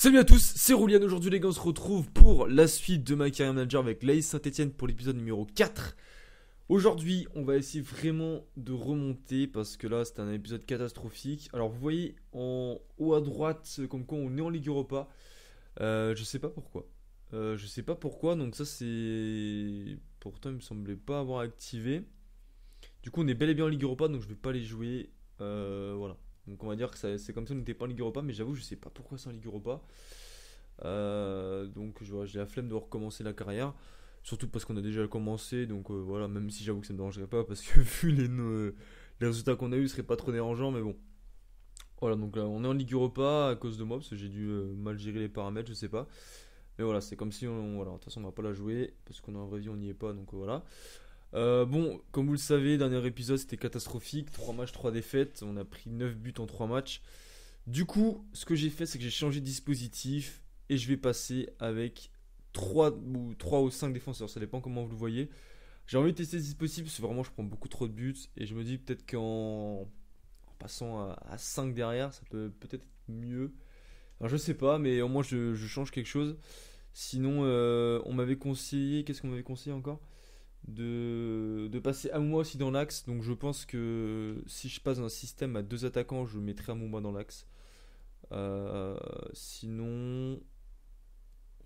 Salut à tous, c'est Roulian. Aujourd'hui les gars, on se retrouve pour la suite de ma carrière manager avec l'AS Saint-Etienne pour l'épisode numéro 4. Aujourd'hui on va essayer vraiment de remonter parce que là c'était un épisode catastrophique. Alors vous voyez en haut à droite comme quoi on est en Ligue Europa. Je sais pas pourquoi. Je sais pas pourquoi, donc ça c'est... Pourtant il me semblait pas avoir activé. Du coup on est bel et bien en Ligue Europa, donc je vais pas les jouer. Voilà. Donc on va dire que c'est comme ça, on n'était pas en Ligue Europa, mais j'avoue je sais pas pourquoi c'est en Ligue Europa. Donc j'ai la flemme de recommencer la carrière. Surtout parce qu'on a déjà commencé, donc voilà, même si j'avoue que ça me dérangerait pas, parce que vu les résultats qu'on a eu, ce serait pas trop dérangeant, mais bon. Voilà, donc là on est en Ligue Europa à cause de moi, parce que j'ai dû mal gérer les paramètres, je sais pas. Mais voilà, c'est comme si voilà, de toute façon on va pas la jouer, parce qu'on est en vraie vie, on n'y est pas, donc voilà. Bon, comme vous le savez, dernier épisode c'était catastrophique, 3 matchs, 3 défaites, on a pris 9 buts en 3 matchs. Du coup, ce que j'ai fait, c'est que j'ai changé de dispositif et je vais passer avec 3 ou 5 défenseurs, ça dépend comment vous le voyez. J'ai envie de tester ce dispositif parce que vraiment je prends beaucoup trop de buts et je me dis peut-être qu'en passant à 5 derrière, ça peut peut-être être mieux. Alors je sais pas, mais au moins je change quelque chose. Sinon, on m'avait conseillé, qu'est-ce qu'on m'avait conseillé encore? De passer Amouma aussi dans l'axe. Donc je pense que si je passe dans un système à 2 attaquants, je mettrai Amouma dans l'axe. Sinon,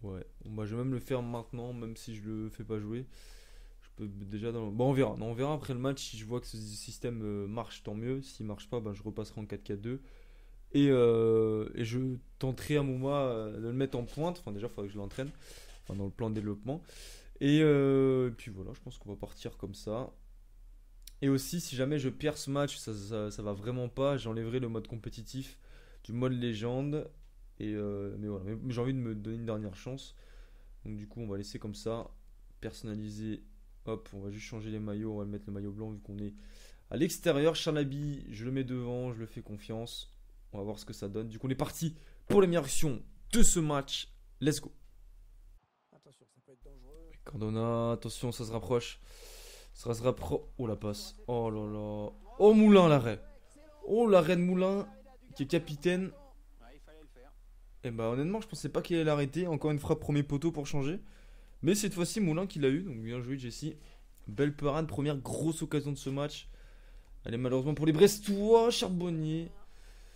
ouais, bon, je vais même le faire maintenant, même si je le fais pas jouer. Je peux déjà dans. Bon, on verra. Non, on verra après le match. Si je vois que ce système marche, tant mieux. S'il marche pas, je repasserai en 4-4-2. Et je tenterai à Mouma de le mettre en pointe. Enfin, déjà, il faudrait que je l'entraîne. Enfin, dans le plan de développement. Et puis voilà, je pense qu'on va partir comme ça. Et aussi, si jamais je perds ce match, ça va vraiment pas, j'enlèverai le mode compétitif du mode légende. Mais voilà, mais j'ai envie de me donner une dernière chance. Donc du coup, on va laisser comme ça, personnaliser. Hop, on va juste changer les maillots, on va mettre le maillot blanc vu qu'on est à l'extérieur. Charnaby, je le mets devant, je le fais confiance. On va voir ce que ça donne. Du coup, on est parti pour les meilleures actions de ce match. Let's go. Attention, ça peut être dangereux. Cardona, attention, ça se rapproche. Ça se rapproche. Oh la passe. Oh là là. Oh Moulin, l'arrêt. Oh l'arrêt de Moulin, qui est capitaine. Ouais, il fallait le faire. Et bah honnêtement, je pensais pas qu'il allait l'arrêter. Encore une frappe premier poteau pour changer. Mais cette fois-ci, Moulin qui l'a eu. Donc bien joué, Jesse. Belle parade, première grosse occasion de ce match. Elle est malheureusement pour les Brestois, Charbonnier.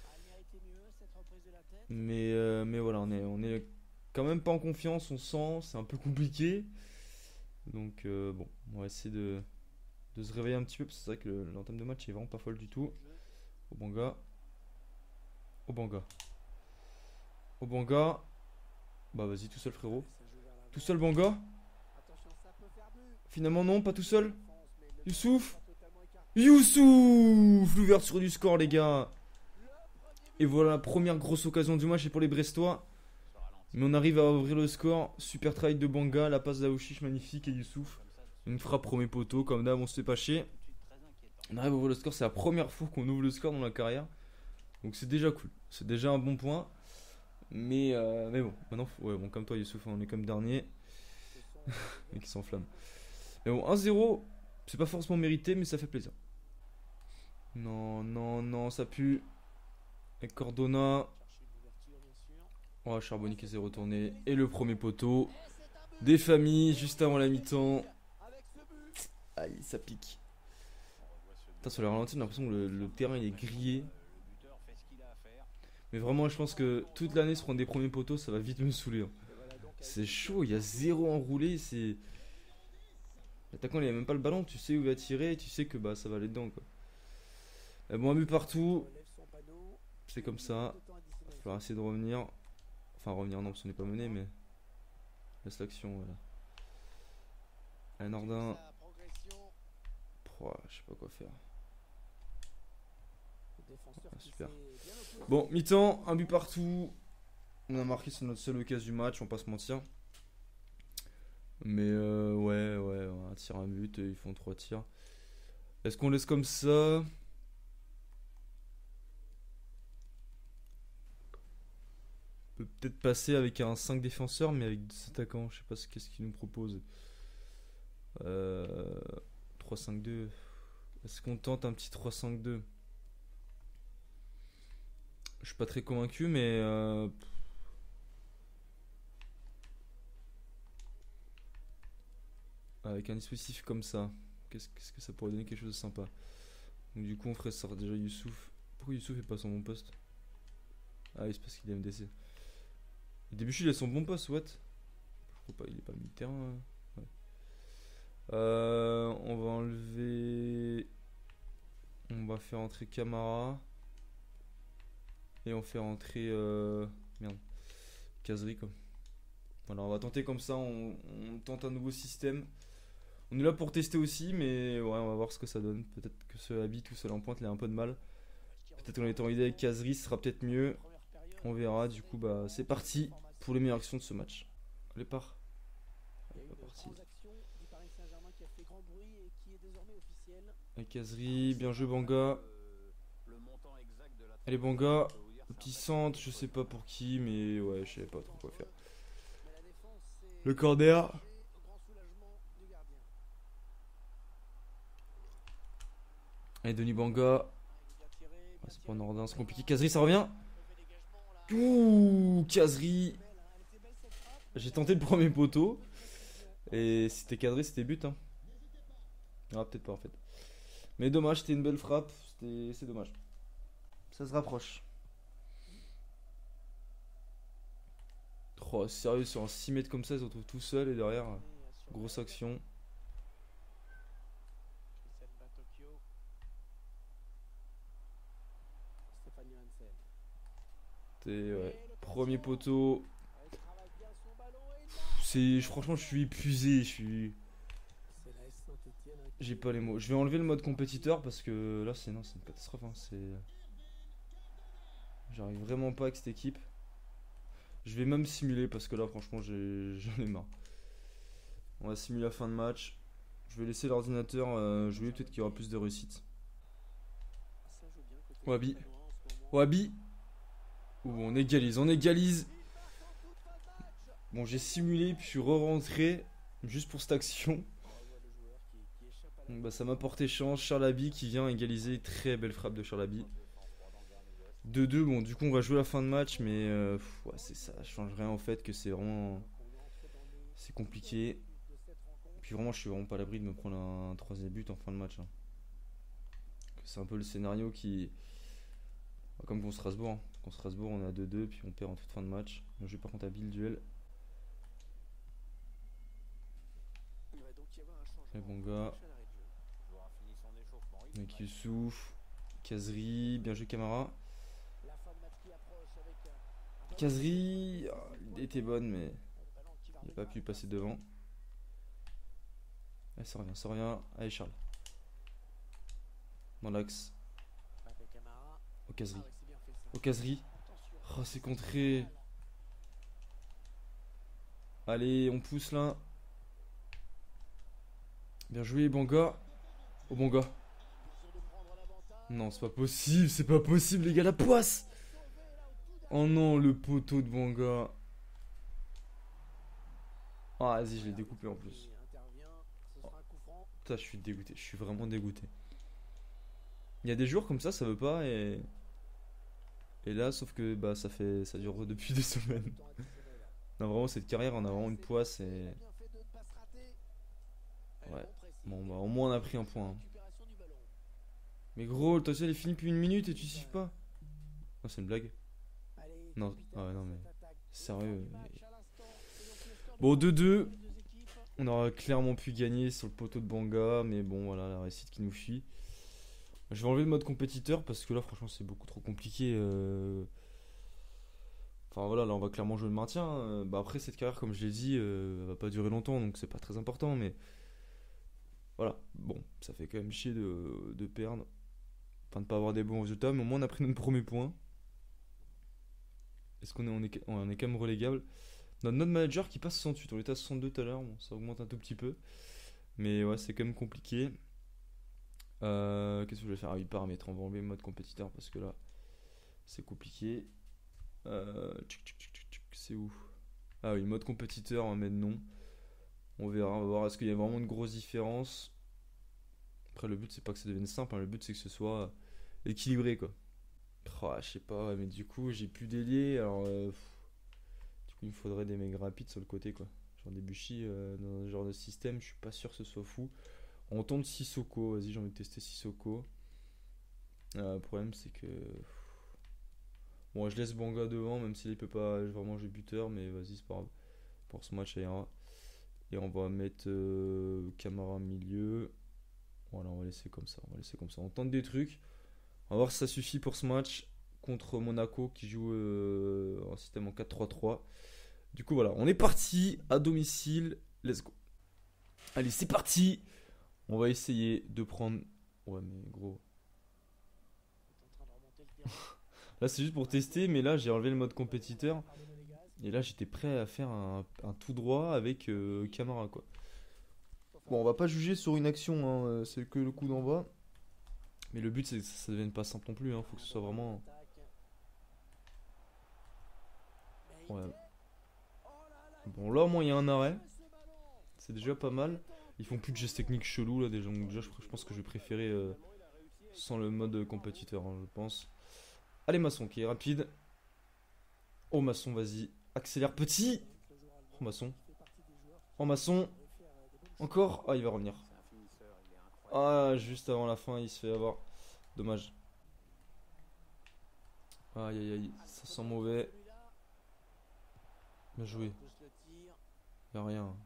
Elle méritait mieux cette reprise de la tête. Mais voilà, on est quand même pas en confiance. On sent, c'est un peu compliqué. Donc bon, on va essayer de se réveiller un petit peu. Parce que c'est vrai que l'entame de match est vraiment pas folle du tout. Obanga. Obanga. Obanga. Bah vas-y, tout seul frérot. Ça joue vers l'avant. Tout seul Banga. Attention, ça peut faire but. Finalement non, pas tout seul. Défense, mais le Youssouf. ballon est totalement écarté. Youssouf. L'ouverture du score les gars. Le premier Et but. voilà la première grosse occasion du match et pour les Brestois. Mais on arrive à ouvrir le score. Super travail de Banga, la passe d'Aouchiche magnifique et Youssouf. Une frappe premier poteau, comme d'hab on se fait pas chier. On arrive à ouvrir le score, c'est la première fois qu'on ouvre le score dans la carrière. Donc c'est déjà cool, c'est déjà un bon point. Mais bon, maintenant, ouais, bon, comme toi Youssouf, on est comme dernier. Et qui s'enflamme. Mais bon, 1-0, c'est pas forcément mérité, mais ça fait plaisir. Non, non, non, ça pue. Et Cordona. Chercher une ouverture, bien sûr. Oh, Charbonnier qui s'est retourné. Et le premier poteau. Des familles, juste avant la mi-temps. Avec ce but. Aïe, ça pique. Putain, sur le ralenti, on a l'impression que le terrain il est grillé. Le buteur fait ce qu'il a à faire. Mais vraiment, je pense que toute l'année se prendre des premiers poteaux, ça va vite me saouler, hein. Et voilà donc C'est chaud, il y a 0 enroulé. C'est. L'attaquant, il a même pas le ballon, tu sais où il va tirer, tu sais que ça va aller dedans, quoi. Bon, un but partout, relève son panneau. c'est comme ça. Temps Il va additionnel. falloir essayer de revenir. Enfin, revenir, non, parce qu'on n'est pas mené, mais. Laisse l'action, voilà. Un Nordin. Sa progression. Je sais pas quoi faire. Le défenseur qui Super. s'est bien opposé. Bon, mi-temps, un but partout. On a marqué sur notre seule occasion du match, on va pas se mentir. Mais ouais, un tir, un but, ils font 3 tirs. Est-ce qu'on laisse comme ça? On peut peut-être passer avec un 5 défenseurs, mais avec 2 attaquants. Je sais pas qu'est-ce qu'ils nous proposent. 3-5-2. Est-ce qu'on tente un petit 3-5-2? Je suis pas très convaincu, mais avec un dispositif comme ça, qu'est-ce que ça pourrait donner quelque chose de sympa. Donc du coup on ferait sortir déjà Youssouf. Pourquoi Youssouf est pas sur mon poste? Ah oui, c'est parce qu'il est MDC. Debuchy il a son bon poste, what? Pourquoi pas, il est pas mi-terrain ouais. On va enlever... On va faire entrer Camara. Et on fait rentrer... Merde. Kazri quoi. Voilà, on va tenter comme ça, on tente un nouveau système. On est là pour tester aussi, mais ouais, on va voir ce que ça donne. Peut-être que ce Habit tout seul en pointe, il a un peu de mal. Peut-être qu'en étant idée avec Kazri, ce sera peut-être mieux. On verra, du coup, bah c'est parti pour les meilleures actions de ce match. Allez, part. Allez, pas parti. Avec Kazri, bien joué Banga. Allez Banga, le petit centre, je sais pas pour qui, mais ouais, je savais pas trop quoi faire. Le corner. Allez, Denis Banga. Ah, c'est pas en ordre, c'est compliqué. Kazri, ça revient. Ouh, Kazri. J'ai tenté le premier poteau. Et si c'était cadré, c'était but. Hein. Ah, peut-être pas en fait. Mais dommage, c'était une belle frappe. C'est dommage. Ça se rapproche. Oh, sérieux, sur un 6 mètres comme ça, ils se retrouvent tout seuls et derrière, grosse action. Ouais. Premier poteau. Franchement, je suis épuisé. J'ai pas les mots. Je vais enlever le mode compétiteur parce que là, c'est une catastrophe. Hein. J'arrive vraiment pas avec cette équipe. Je vais même simuler parce que là, franchement, j'en ai marre. On va simuler la fin de match. Je vais laisser l'ordinateur jouer. Peut-être qu'il y aura plus de réussite. Wabi. Wabi. Ouh, on égalise. Bon, j'ai simulé puis je suis re-rentré juste pour cette action. Donc, bah, ça m'a porté chance. Charlaby qui vient égaliser. Très belle frappe de Charlaby. 2-2. Bon, du coup, on va jouer la fin de match. Mais ouais, c'est ça. Ça change rien en fait que c'est vraiment. C'est compliqué. Puis vraiment, je suis vraiment pas à l'abri de me prendre un troisième but en fin de match. Hein. C'est un peu le scénario qui. Comme contre Strasbourg. Hein. Contre Strasbourg, on est à 2-2. Puis on perd en toute fin de match. Donc, je vais par contre à Bill duel. Et bon gars. Avec Youssouf. Kazri. Bien joué Camara. Kazri. Il était bonne, mais il n'a pas pu passer devant. Allez, ça revient. Allez, Charles. Dans l'axe. Au Kazri. Oh, c'est contré. Allez, on pousse là. Bien joué, Banga. Oh, Banga. Non, c'est pas possible, les gars, la poisse. Oh non, le poteau de Banga. Ah, vas-y, je l'ai découpé en plus. Oh. Putain, je suis dégoûté, je suis vraiment dégoûté. Il y a des jours comme ça veut pas et là, sauf que bah ça dure depuis des semaines. Non, vraiment, cette carrière, on a vraiment une poisse et. Ouais. Bon, bah, au moins, on a pris un point. Hein. Mais gros, toi, il est fini depuis 1 minute et tu siffles pas. Non, c'est une blague. Non, ah ouais, non, mais. Sérieux. Bon, 2-2. On aurait clairement pu gagner sur le poteau de Banga, mais bon, voilà, la réussite qui nous fuit. Je vais enlever le mode compétiteur parce que là, franchement, c'est beaucoup trop compliqué. Enfin voilà, là on va clairement jouer le maintien. Bah, après, cette carrière, comme je l'ai dit, elle va pas durer longtemps, donc c'est pas très important. Mais voilà, bon, ça fait quand même chier de perdre. Enfin, de pas avoir des bons résultats, mais au moins on a pris notre premier point. Est-ce on est quand même relégable? Notre manager qui passe 68, on était à 62 tout à l'heure, bon, ça augmente un tout petit peu. Mais ouais, c'est quand même compliqué. Qu'est-ce que je vais faire? Ah oui, paramètres, on va enlever le mode compétiteur parce que là, c'est compliqué. C'est où? Ah oui, mode compétiteur, on va mettre non. On verra, on va voir est-ce qu'il y a vraiment une grosse différence. Après, le but, c'est pas que ça devienne simple, hein, le but, c'est que ce soit équilibré, quoi. Oh, je sais pas, mais du coup, j'ai plus d'ailier, alors du coup, il me faudrait des mecs rapides sur le côté, quoi. Enfin, Debuchy, dans ce genre de système, je suis pas sûr que ce soit fou. On tente Sissoko, vas-y, j'ai envie de tester Sissoko. Le problème, c'est que. Bon, je laisse Banga devant, même s'il peut pas vraiment jouer buteur, mais vas-y, c'est pas grave. Pour ce match, ça ira. Et on va mettre Camara milieu. Voilà, on va laisser comme ça. On va laisser comme ça. On tente des trucs. On va voir si ça suffit pour ce match contre Monaco qui joue en système en 4-3-3. Du coup, voilà, on est parti à domicile. Let's go. Allez, c'est parti. On va essayer de prendre. Ouais, mais gros. Là, c'est juste pour tester, mais là, j'ai enlevé le mode compétiteur. Et là, j'étais prêt à faire un tout droit avec Camara, quoi. Bon, on va pas juger sur une action, hein, c'est que le coup d'envoi. Mais le but, c'est que ça devienne pas simple non plus. Faut que ce soit vraiment. Ouais. Bon, là, au moins, il y a un arrêt. C'est déjà pas mal. Ils font plus de gestes techniques chelous, là, déjà. Donc, déjà, je pense que je vais préférer sans le mode compétiteur, hein, je pense. Allez, Masson qui est rapide. Oh, Masson, vas-y. Accélère, petit. Oh, Masson. Oh, Masson. Encore. Ah, il va revenir. Ah, juste avant la fin, il se fait avoir. Dommage. Aïe, aïe, aïe. Ça sent mauvais. Bien joué. Y'a rien.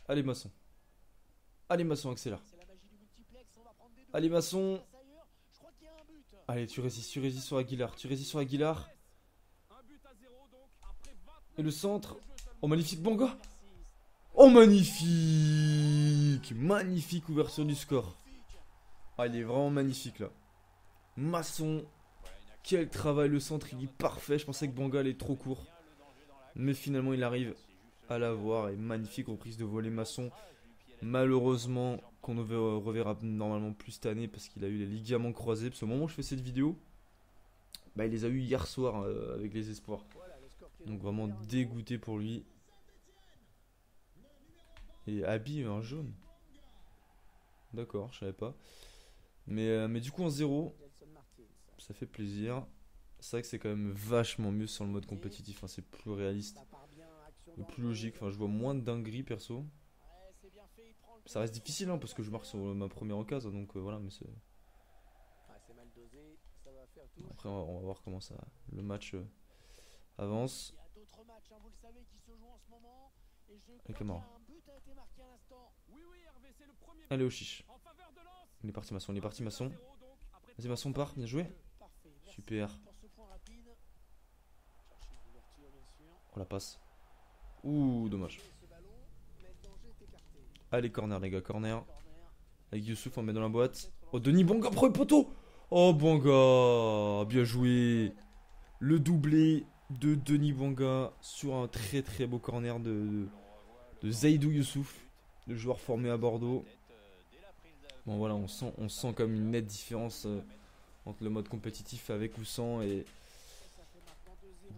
Allez, Masson. Allez, Masson, accélère. Allez, Masson. Allez, tu résistes sur Aguilar. Tu résistes sur Aguilar. Et le centre. Oh, magnifique Banga. Oh, magnifique. Magnifique ouverture du score. Ah, il est vraiment magnifique là. Masson. Quel travail, le centre, il est parfait. Je pensais que Banga allait être trop court. Mais finalement, il arrive à l'avoir. Et magnifique reprise de volée Masson. Malheureusement, qu'on ne reverra normalement plus cette année parce qu'il a eu les ligaments croisés. Parce qu'au moment où je fais cette vidéo, bah, il les a eu hier soir avec les espoirs. Donc vraiment dégoûté pour lui. Et Abi un jaune. D'accord, je savais pas. Mais du coup en 0, ça fait plaisir. C'est vrai que c'est quand même vachement mieux sur le mode compétitif. C'est plus réaliste. Et plus logique. Enfin, je vois moins de dingueries perso. Ça reste difficile parce que je marque sur ma première occasion. Donc voilà, mais c'est. Après, on va voir comment ça le match avance. Allez, Camara. Allez, au chiche. Il est parti, Masson. Il est parti, Masson. Vas-y, Masson, part. Bien joué. Super. On la passe. Ouh, dommage. Allez, corner, les gars, corner. Avec Youssouf, on met dans la boîte. Oh, Denis Banga, premier poteau. Oh, Banga. Bien joué. Le doublé de Denis Banga sur un très très beau corner de Zaidou Youssouf, le joueur formé à Bordeaux. Bon, voilà, on sent comme une nette différence entre le mode compétitif avec ou sans. Et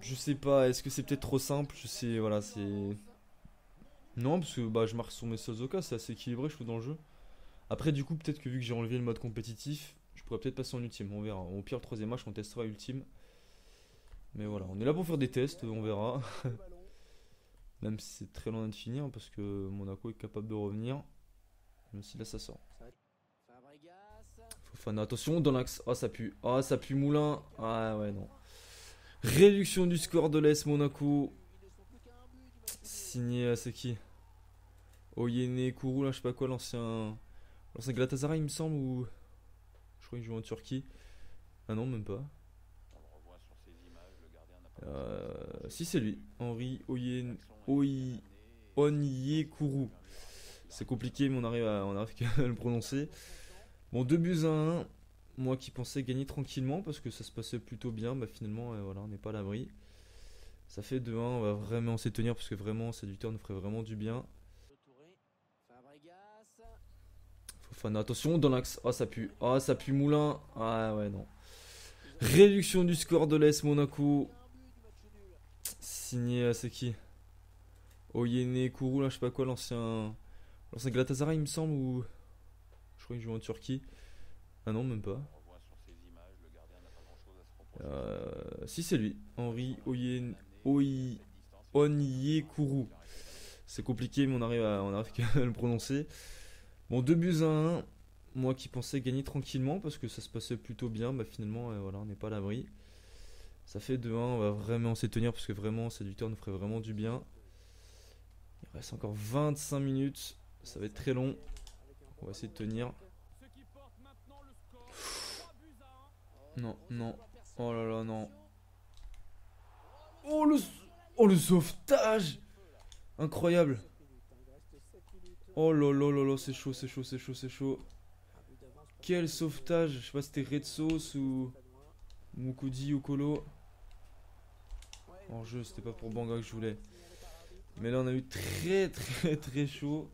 je sais pas, est-ce que c'est peut-être trop simple? Je sais, voilà, c'est. Non, parce que bah, je marque sur mes seuls cas, c'est assez équilibré, je trouve, dans le jeu. Après, du coup, peut-être que vu que j'ai enlevé le mode compétitif, je pourrais peut-être passer en ultime, on verra. Au pire, le troisième match, on testera ultime. Mais voilà, on est là pour faire des tests, on verra. Même si c'est très loin de finir, parce que Monaco est capable de revenir. Même si là, ça sort. Fofana, attention, dans l'axe. Ah, ça pue. Ah, ça pue Moulin. Ah, ouais, non. Réduction du score de l'AS Monaco. Signé, c'est qui? Oyene Kourou, là, je sais pas quoi, l'ancien Galatasaray, il me semble, ou. Je crois qu'il joue en Turquie. Ah non, même pas. Si, c'est lui. Henri Onyekuru. C'est compliqué, mais on arrive à le prononcer. Bon, 2 buts à 1. Moi qui pensais gagner tranquillement parce que ça se passait plutôt bien. Bah, finalement, voilà, on n'est pas à l'abri. Ça fait 2-1. On va vraiment s'y tenir parce que vraiment, cette victoire nous ferait vraiment du bien. Fofana, attention, dans l'axe. Ah, ça pue. Ah, ça pue Moulin. Ah, ouais, non. Réduction du score de l'AS Monaco. Signé, c'est qui? Oyene Kourou, là, je sais pas quoi, l'ancien Galatasaray, il me semble, ou. Je crois qu'il joue en Turquie. Ah non, même pas. Si, c'est lui. Henri Onyekuru. C'est compliqué, mais on arrive à le prononcer. Bon, 2 buts à 1. Moi qui pensais gagner tranquillement parce que ça se passait plutôt bien, bah finalement, voilà, on n'est pas à l'abri. Ça fait 2-1, on va vraiment s'y tenir parce que vraiment, cette victoire nous ferait vraiment du bien. Il reste encore 25 minutes, ça va être très long. On va essayer de tenir. Non, non. Oh là là, non. Oh le, oh, le sauvetage! Incroyable. Oh là là là là, c'est chaud, c'est chaud, c'est chaud, c'est chaud. Quel sauvetage! Je sais pas si c'était Red Sauce ou Mukudi ou Kolo. En jeu, c'était pas pour Banga que je voulais. Mais là, on a eu très très très chaud.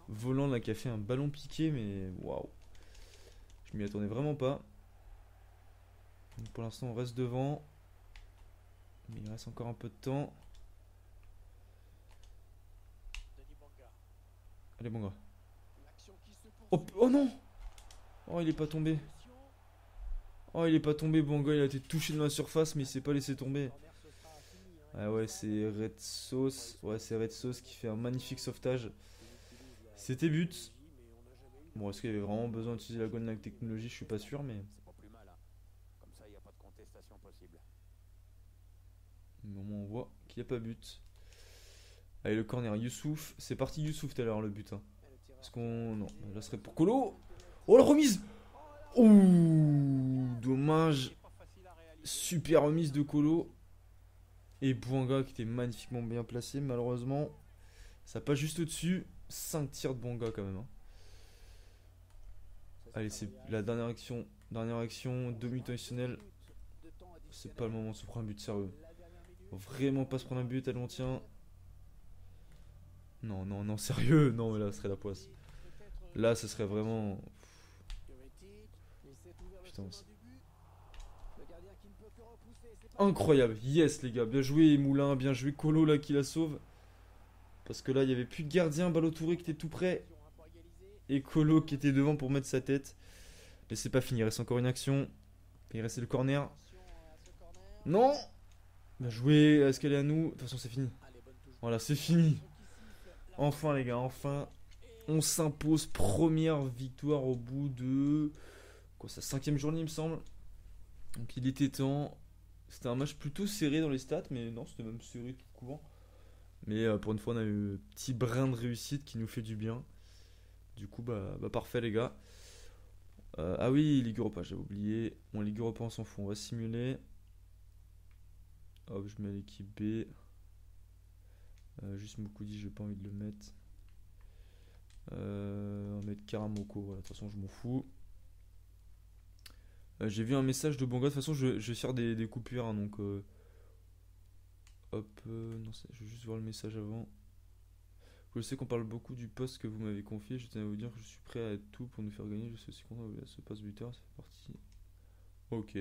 Volant là qui a fait un ballon piqué, mais waouh. Je m'y attendais vraiment pas. Donc pour l'instant, on reste devant. Mais il reste encore un peu de temps. Allez, Banga. Oh, oh non! Oh, il est pas tombé. Oh, il est pas tombé, Banga. Il a été touché dans la surface, mais il s'est pas laissé tomber. Ah ouais, c'est Red Sauce. Ouais, c'est Red Sauce qui fait un magnifique sauvetage. C'était but. Bon, est-ce qu'il y avait vraiment besoin d'utiliser la Golden Knight technologie? Je suis pas sûr, mais. Mais au moins, on voit qu'il n'y a pas but. Allez, le corner, Youssouf. C'est parti, Youssouf, tout à l'heure, le but. Hein. Est-ce qu'on. Non, là, serait pour Kolo. Oh, la remise! Ouh, dommage. Super remise de Kolo. Et Bouanga qui était magnifiquement bien placé. Malheureusement, ça passe juste au-dessus. 5 tirs de Bouanga quand même. Hein. Allez, c'est la dernière action. Dernière action, 2 minutes additionnelles. C'est pas le moment de se prendre un but sérieux. Faut vraiment pas se prendre un but, elle en tient. Non, non, non, sérieux. Non, mais là, ce serait la poisse. Là, ce serait vraiment. Putain, incroyable, yes les gars, bien joué Moulin, bien joué Colo là qui la sauve. Parce que là il n'y avait plus de gardien, Balotouré qui était tout près. Et Colo qui était devant pour mettre sa tête. Mais c'est pas fini, il reste encore une action. Il restait le corner. Non! Bien joué, est-ce qu'elle est à nous? De toute façon c'est fini. Voilà, c'est fini. Enfin les gars, enfin. On s'impose, première victoire au bout de. Quoi, sa 5ème journée il me semble. Donc il était temps. C'était un match plutôt serré dans les stats, mais non, c'était même serré tout court. Mais pour une fois, on a eu un petit brin de réussite qui nous fait du bien. Du coup, bah parfait, les gars. Ah oui, Ligue Europa, j'avais oublié. Bon, Ligue Europa, on s'en fout, on va simuler. Hop, je mets l'équipe B. Juste Mukudi, j'ai pas envie de le mettre. On va mettre Karamoko, voilà, de toute façon, je m'en fous. J'ai vu un message de Bonga. De toute façon, je vais faire des coupures. Hein, donc, hop. Non, je vais juste voir le message avant. Je sais qu'on parle beaucoup du poste que vous m'avez confié. Je tiens à vous dire que je suis prêt à être tout pour nous faire gagner. Je suis aussi content de ce poste buteur. C'est parti. Ok.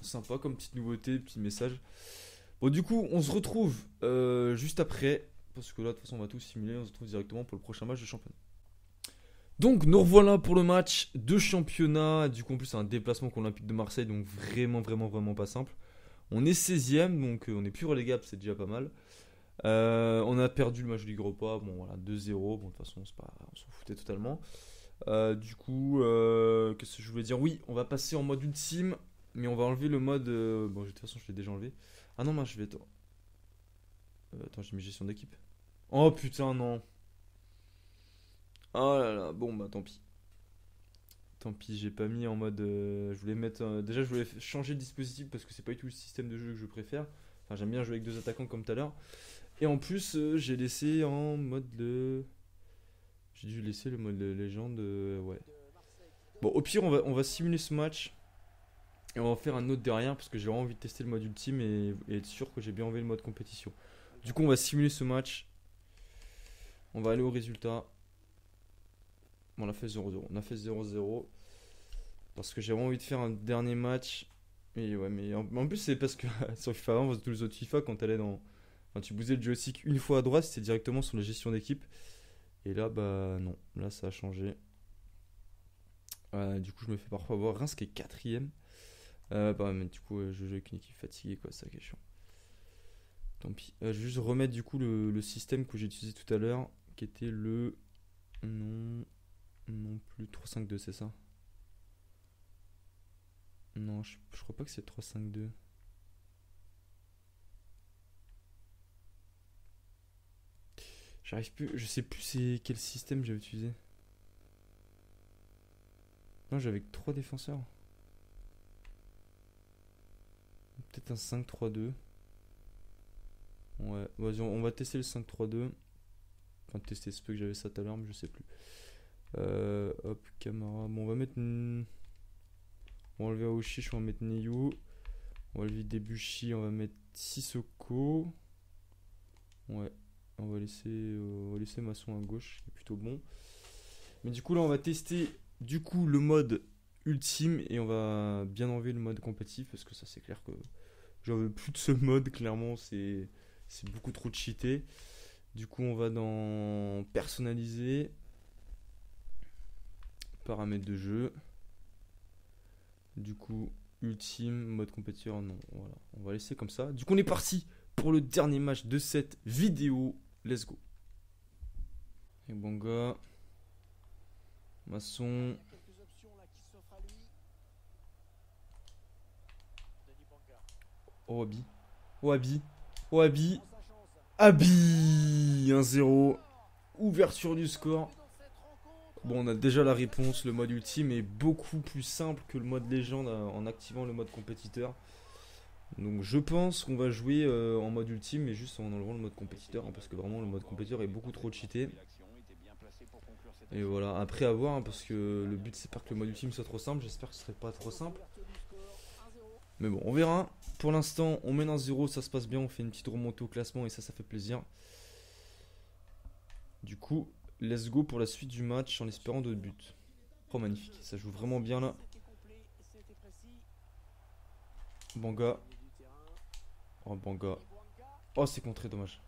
Sympa comme petite nouveauté, petit message. Bon, du coup, on se retrouve juste après. Parce que là, de toute façon, on va tout simuler. On se retrouve directement pour le prochain match de championnat. Donc, nous revoilà pour le match de championnat. Du coup, en plus, c'est un déplacement contre l'Olympique de Marseille. Donc, vraiment, vraiment, vraiment pas simple. On est 16ème. Donc, on est plus relégable. C'est déjà pas mal. On a perdu le match de Ligue Europa. Bon, voilà, 2-0. Bon, de toute façon, on s'en foutait totalement. Du coup, qu'est-ce que je voulais dire? Oui, on va passer en mode ultime. Mais on va enlever le mode. Bon, de toute façon, je l'ai déjà enlevé. Ah non, je vais. Attends, j'ai mis gestion d'équipe. Oh putain, non. Oh là là, bon bah tant pis. Tant pis, j'ai pas mis en mode. Je voulais mettre. Déjà, je voulais changer le dispositif parce que c'est pas du tout le système de jeu que je préfère. Enfin, j'aime bien jouer avec 2 attaquants comme tout à l'heure. Et en plus, j'ai laissé en mode de. J'ai dû laisser le mode légende. Ouais. Bon, au pire, on va simuler ce match. Et on va en faire un autre derrière parce que j'ai vraiment envie de tester le mode ultime et être sûr que j'ai bien enlevé le mode compétition. Du coup, on va simuler ce match. On va aller au résultat. Bon, on a fait 0-0. On a fait 0-0. Parce que j'ai vraiment envie de faire un dernier match. Et ouais, mais en plus, c'est parce que sur FIFA avant, tous les autres FIFA, quand t'allais dans. Quand tu bousais le joystick une fois à droite, c'était directement sur la gestion d'équipe. Et là, bah non. Là, ça a changé. Du coup, je me fais parfois voir. Reims qui est quatrième. Bah, mais du coup, je joue avec une équipe fatiguée, quoi. C'est ça qui est chiant. Tant pis. Je vais juste remettre du coup le système que j'ai utilisé tout à l'heure, qui était le. Non. Non plus 3-5-2, c'est ça? Non, je crois pas que c'est 3-5-2. J'arrive plus. Je sais plus c'est quel système j'avais utilisé. Non, j'avais que 3 défenseurs. Peut-être un 5-3-2. Ouais, vas-y, on va tester le 5-3-2. Enfin, tester ce peu que j'avais ça tout à l'heure, mais je sais plus. Hop, Camara. Bon, on va mettre. On va enlever Aouchiche, on va mettre Neyou. On va enlever Debuchy, on va mettre Sissoko. Ouais, on va laisser Masson à gauche, qui est plutôt bon. Mais du coup, là, on va tester du coup le mode ultime et on va bien enlever le mode compétitif parce que ça, c'est clair que j'en veux plus de ce mode. Clairement, c'est beaucoup trop cheaté. Du coup, on va dans personnaliser, paramètres de jeu. Du coup, ultime, mode compétiteur, non. Voilà, on va laisser comme ça. Du coup, on est parti pour le dernier match de cette vidéo. Let's go. Et bon gars. Masson. Quelques options là qui s'offrent à lui. Denis Banga. Oabi. Oabi. Oabi. Prend sa chance. Abi 1-0. Ouverture du score. Dans cette rencontre. Bon, on a déjà la réponse. Le mode ultime est beaucoup plus simple que le mode légende en activant le mode compétiteur. Donc je pense qu'on va jouer en mode ultime, mais juste en enlevant le mode compétiteur, hein, parce que vraiment le mode compétiteur est beaucoup trop cheaté. Et voilà, après à voir, hein, parce que le but c'est pas que le mode ultime soit trop simple, j'espère que ce serait pas trop simple. Mais bon, on verra. Pour l'instant, on mène 1-0, ça se passe bien, on fait une petite remontée au classement et ça fait plaisir. Du coup, let's go pour la suite du match en espérant d'autres buts. Oh magnifique, ça joue vraiment bien là. Banga. Oh Banga. Oh c'est contré, dommage.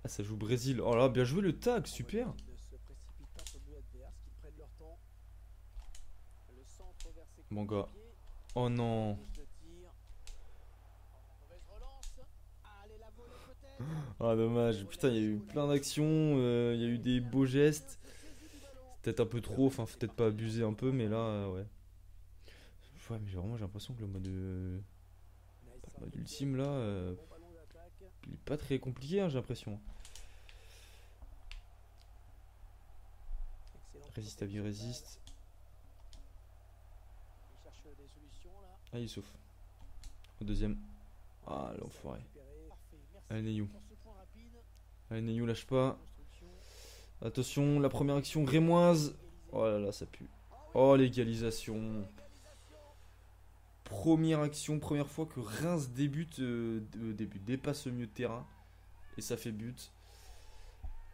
Ah ça joue Brésil. Oh là, bien joué le tag, super. Banga. Oh non. Ah dommage, putain il y a eu plein d'actions, il y a eu des beaux gestes. Peut-être un peu trop, enfin faut peut-être pas abuser un peu, mais là ouais. Ouais mais j'ai l'impression que le mode ultime là, il est pas très compliqué, hein, j'ai l'impression. Résiste à vie, résiste. Ah il souffle. Au deuxième. Ah l'enfoiré. Allez Neyou. Allez Neyou, lâche pas. Attention, la première action rémoise. Oh là là, ça pue. Oh l'égalisation. Première action, première fois que Reims dépasse le milieu de terrain. Et ça fait but.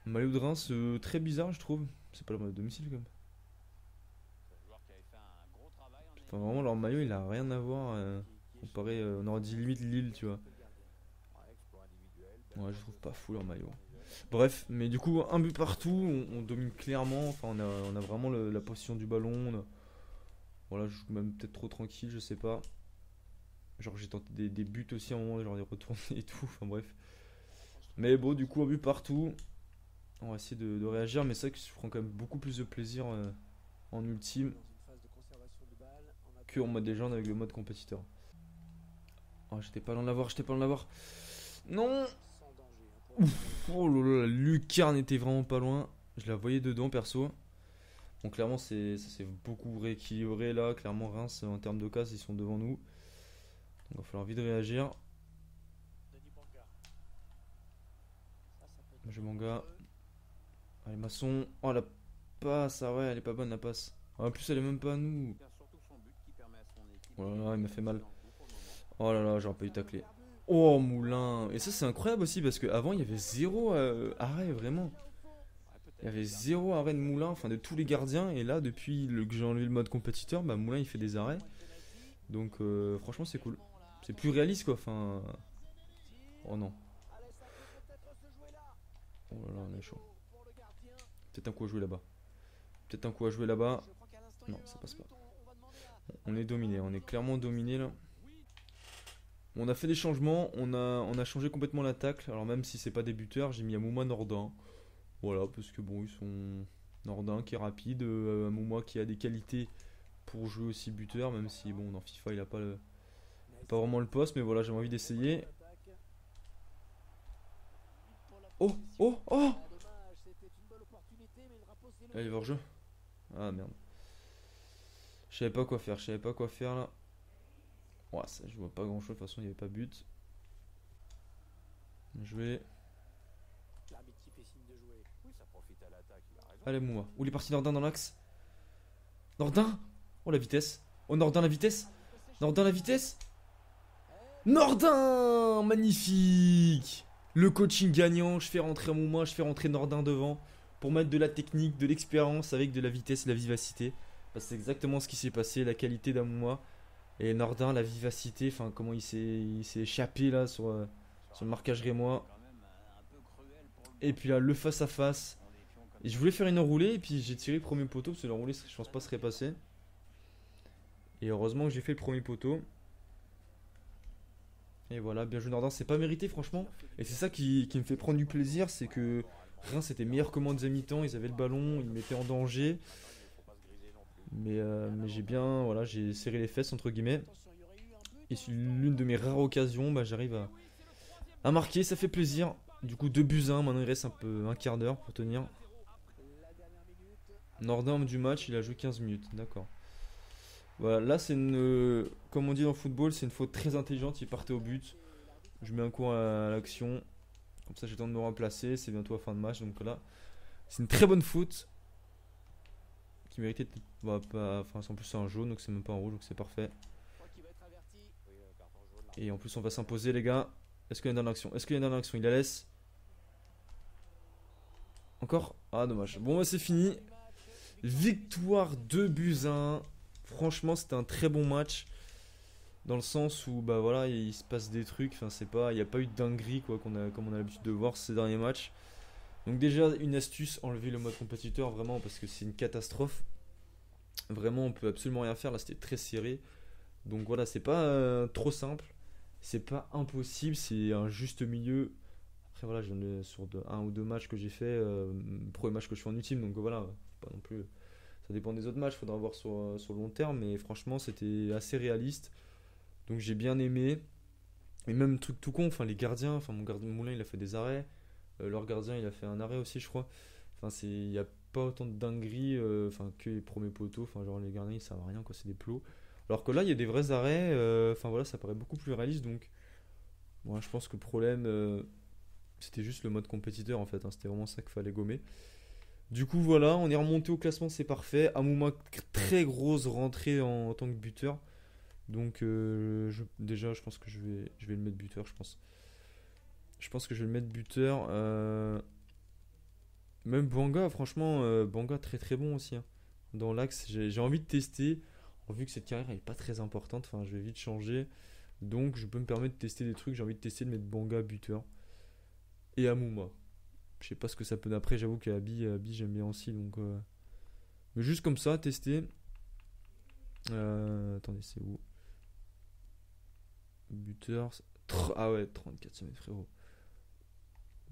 Maillot de Reims, très bizarre je trouve. C'est pas le maillot de domicile quand même. Enfin, vraiment leur maillot il a rien à voir. Comparé, on aurait dit limite Lille, tu vois. Ouais, je trouve pas fou leur maillot. Bref, mais du coup, un but partout, on domine clairement. Enfin, on a vraiment la possession du ballon. Voilà, je joue même peut-être trop tranquille, je sais pas. Genre, j'ai tenté des buts aussi à un moment, genre des retournés et tout. Enfin, bref. Mais bon, du coup, un but partout. On va essayer de réagir, mais c'est vrai que je prends quand même beaucoup plus de plaisir en ultime que en mode légende avec le mode compétiteur. Oh, j'étais pas loin de l'avoir, j'étais pas loin de l'avoir. Non! Ouf, oh là là, la lucarne était vraiment pas loin. Je la voyais dedans perso. Bon, clairement, ça s'est beaucoup rééquilibré là. Clairement, Reims, en termes de casse, ils sont devant nous. Donc, il va falloir vite réagir. Je Banga. Allez, Masson. Oh, la passe. Ah ouais, elle est pas bonne la passe. Ah, en plus, elle est même pas à nous. Oh là là, il m'a fait mal. Oh là là, j'aurais pas eu tacler. Oh Moulin. Et ça c'est incroyable aussi parce qu'avant il y avait zéro arrêt vraiment. Il y avait zéro arrêt de Moulin, enfin de tous les gardiens. Et là depuis que j'ai enlevé le mode compétiteur, bah, Moulin il fait des arrêts. Donc franchement c'est cool. C'est plus réaliste quoi. Enfin... Oh non. Oh là là on est chaud. Peut-être un coup à jouer là-bas. Peut-être un coup à jouer là-bas. Je crois qu'à l'instant, il y Non, a eu ça un passe but. pas. On va demander On est dominé, on est clairement dominé là. On a fait des changements, on a changé complètement l'attaque. Alors même si c'est pas des buteurs, j'ai mis Amouma Nordin. Voilà, parce que bon, ils sont Nordin qui est rapide, Amouma qui a des qualités pour jouer aussi buteur, même si bon dans FIFA il a pas, pas vraiment le poste, mais voilà, j'avais envie d'essayer. Oh, oh, oh! Allez, va jeu. Ah merde. Je savais pas quoi faire, je savais pas quoi faire là. Ouais, ça, je vois pas grand chose, de toute façon il n'y avait pas but. Je vais. L'arbitre qui fait signe de jouer. Oui, ça profite à l'attaque, il a raison. Allez, Mouma. Où il est parti Nordin dans l'axe? Nordin? Oh la vitesse. Oh Nordin la vitesse. Nordin la vitesse. Nordin! Magnifique! Le coaching gagnant, je fais rentrer Mouma, je fais rentrer Nordin devant pour mettre de la technique, de l'expérience avec de la vitesse et de la vivacité. Bah, c'est exactement ce qui s'est passé, la qualité d'Amouma et Nordin, la vivacité, enfin comment il s'est échappé là sur le marquage rémois. Quand même un peu cruel pour le Et puis là, le face à face. prendre des pions comme Et je voulais faire une enroulée et puis j'ai tiré le premier poteau parce que l'enroulée je pense pas serait passé. Et heureusement que j'ai fait le premier poteau. Et voilà, bien joué Nordin, c'est pas mérité franchement. Et c'est ça qui me fait prendre du plaisir, c'est que Reims c'était meilleur que moi en deuxième mi-temps, ils avaient le ballon, ils me mettaient en danger. faut pas se griser non plus. Mais j'ai bien, voilà, j'ai serré les fesses entre guillemets. Attention, il y aurait eu un but. Et sur l'une de mes rares occasions, bah, j'arrive à marquer, ça fait plaisir. Du coup 2 buts 1, maintenant il reste un peu un quart d'heure pour tenir. La dernière minute. Nordin homme du match, il a joué 15 minutes, d'accord. Voilà, là c'est une, comme on dit dans le football, c'est une faute très intelligente, il partait au but. Je mets un coup à l'action, comme ça j'ai le temps de me remplacer, c'est bientôt la fin de match, donc là c'est une très bonne faute. Qui méritait peut-être bah, pas, enfin en plus c'est un jaune, donc c'est même pas un rouge, donc c'est parfait. Je crois qu'il va être averti. Oui, carton jaune. Là. Et en plus on va s'imposer les gars. Est-ce qu'il y a une dernière action? Est-ce qu'il y a une dernière action? Il la laisse. Encore? Ah dommage. Bon bah c'est fini. Victoire 2 buts à 1. Franchement c'était un très bon match. Dans le sens où bah voilà il se passe des trucs. Enfin c'est pas, il n'y a pas eu de dinguerie quoi comme on a l'habitude de voir ces derniers matchs. Donc déjà une astuce, enlever le mode compétiteur vraiment parce que c'est une catastrophe. Vraiment on peut absolument rien faire. Là c'était très serré. Donc voilà c'est pas trop simple. C'est pas impossible. C'est un juste milieu. Après voilà j'en ai sur un ou deux matchs que j'ai fait. Premier match que je fais en ultime. Donc voilà pas non plus. Ça dépend des autres matchs, faudra voir sur le long terme, mais franchement c'était assez réaliste. Donc j'ai bien aimé. Et même truc tout con, enfin les gardiens, enfin mon gardien Moulin il a fait des arrêts, leur gardien il a fait un arrêt aussi je crois. Enfin c'est, il n'y a pas autant de dingueries, enfin que les premiers poteaux, enfin genre les gardiens ils servent à rien quoi, c'est des plots. Alors que là il y a des vrais arrêts, enfin voilà ça paraît beaucoup plus réaliste donc. Moi je pense que le problème c'était juste le mode compétiteur en fait, hein, c'était vraiment ça qu'il fallait gommer. Du coup voilà, on est remonté au classement, c'est parfait. Amouma, très grosse rentrée en tant que buteur. Donc déjà je pense que je vais le mettre buteur, je pense. Je pense que je vais le mettre buteur. Même Banga, franchement, Banga très très bon aussi, hein. Dans l'axe, j'ai envie de tester. Vu que cette carrière n'est pas très importante, enfin je vais vite changer. Donc je peux me permettre de tester des trucs. J'ai envie de tester de mettre Banga buteur. Et Amouma. Je sais pas ce que ça peut. Après, j'avoue qu'Abi j'aime bien aussi. Donc, mais juste comme ça, tester. Attendez, c'est où? Buteur. Ah ouais, 34 semaines, frérot.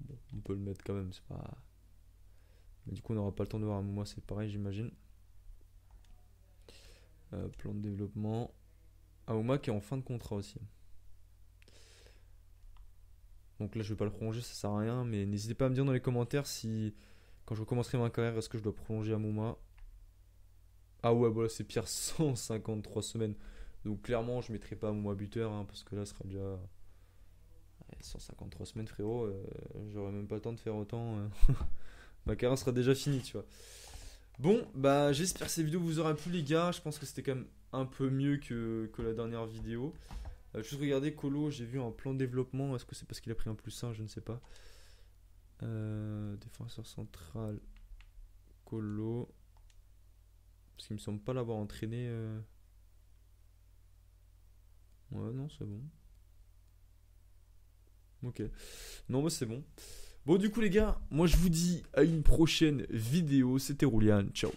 Bon, on peut le mettre quand même, c'est pas. Mais du coup, on n'aura pas le temps de voir un mois, c'est pareil, j'imagine. Plan de développement. Aouma qui est en fin de contrat aussi. Donc là, je vais pas le prolonger, ça sert à rien. Mais n'hésitez pas à me dire dans les commentaires si, quand je recommencerai ma carrière, est-ce que je dois prolonger Amouma. Ah ouais, voilà, c'est pire, 153 semaines. Donc clairement, je mettrai pas Amouma buteur, hein, parce que là, ce sera déjà 153 semaines, frérot. J'aurai même pas le temps de faire autant. Ma carrière sera déjà finie, tu vois. Bon, bah j'espère que cette vidéo vous aura plu, les gars. Je pense que c'était quand même un peu mieux que la dernière vidéo. Juste regardez, Colo, j'ai vu un plan de développement. Est-ce que c'est parce qu'il a pris un +1? Je ne sais pas. Défenseur central, Colo. Parce qu'il me semble pas l'avoir entraîné. Ouais, non, c'est bon. Ok. Non, bah c'est bon. Bon, du coup, les gars, moi je vous dis à une prochaine vidéo. C'était Roulian. Ciao.